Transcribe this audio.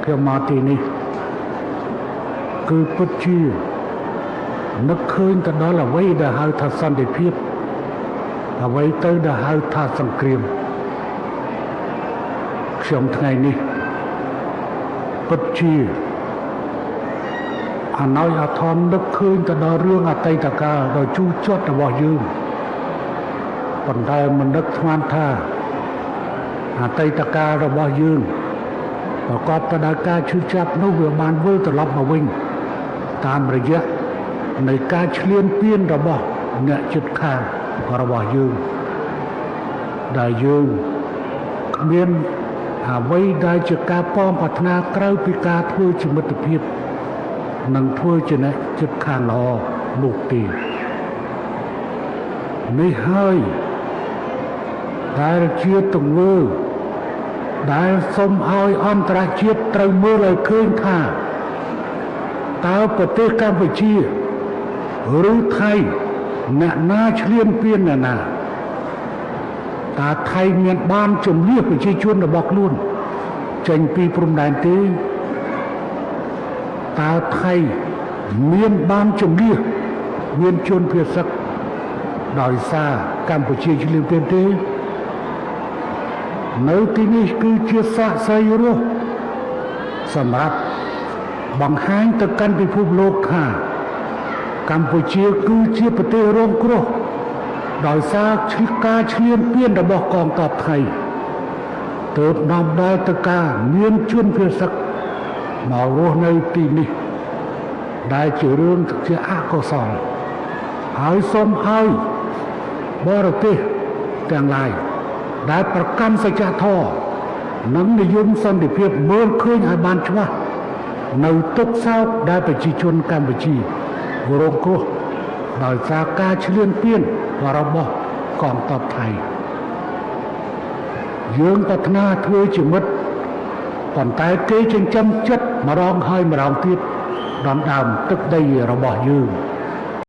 ខ្ញុំមកទីនេះគឺពិតជានឹកឃើញទៅដល់អ្វីដែលហៅថាសន្តិភាពអ្វីទៅដែលហៅថាសង្គ្រាមខ្ញុំថ្ងៃនេះពិតជាអាណោយអាធម្មនឹកឃើញទៅដល់រឿងអតីតកាលដ៏ជូរចត់របស់យើងប៉ុន្តែមិននឹកស្មានថាអតីតកាលរបស់យើងប្រកបទៅដោយការឈឺចាប់នោះវាបានវិលត្រឡប់មកវិញតាមរយៈនៃការឈ្លានពានរបស់អ្នកជិតខាងរបស់យើងដែលយើងគ្មានអ្វីដែលជាការប៉ងប្រាថ្នាក្រៅពីការធ្វើជាមិត្តភាពនិងធ្វើជាអ្នកជិតខាងល្អនោះទេនេះហើយដែលជាទង្វើដែលសូមឲ្យអន្តរជាតិត្រូវមើលឲ្យឃើញថាតើប្រទេសកម្ពុជាឬថៃអ្នកណាឈ្លានពានអ្នកណាតើថៃមានបានជំនះប្រជាជនរបស់ខ្លួនចេញពីព្រំដែនទេតើថៃមានបានជំនះមានជនភៀសសឹកដោយសារកម្ពុជាឈ្លានពានទេនៅទីនេះគឺជាសាក្សីរស់សម្រាប់បង្ហាញទៅកាន់ពិភពលោកថាកម្ពុជាគឺជាប្រទេសរងគ្រោះដោយសារការឈ្លានពានរបស់កងទ័ពថៃទើបនាំដល់ទៅការមានជនភៀសសឹកមករស់នៅទីនេះដែលជារឿងជាអកុសលហើយសូមឲ្យបរទេសទាំងឡាយដែលប្រកាន់សច្ចធម៌និងនិយមសន្តិភាពមើលឃើញឲ្យបានច្បាស់នៅទុក្ខសោកដែលប្រជាជនកម្ពុជារងគ្រោះដោយសារការឈ្លានពានរបស់កងទ័ពថៃយើងប្រាថ្នាធ្វើជាមិត្តប៉ុន្តែគេចិញ្ចឹមចិត្តម្ដងហើយម្ដងទៀតដណ្ដើមទឹកដីរបស់យើង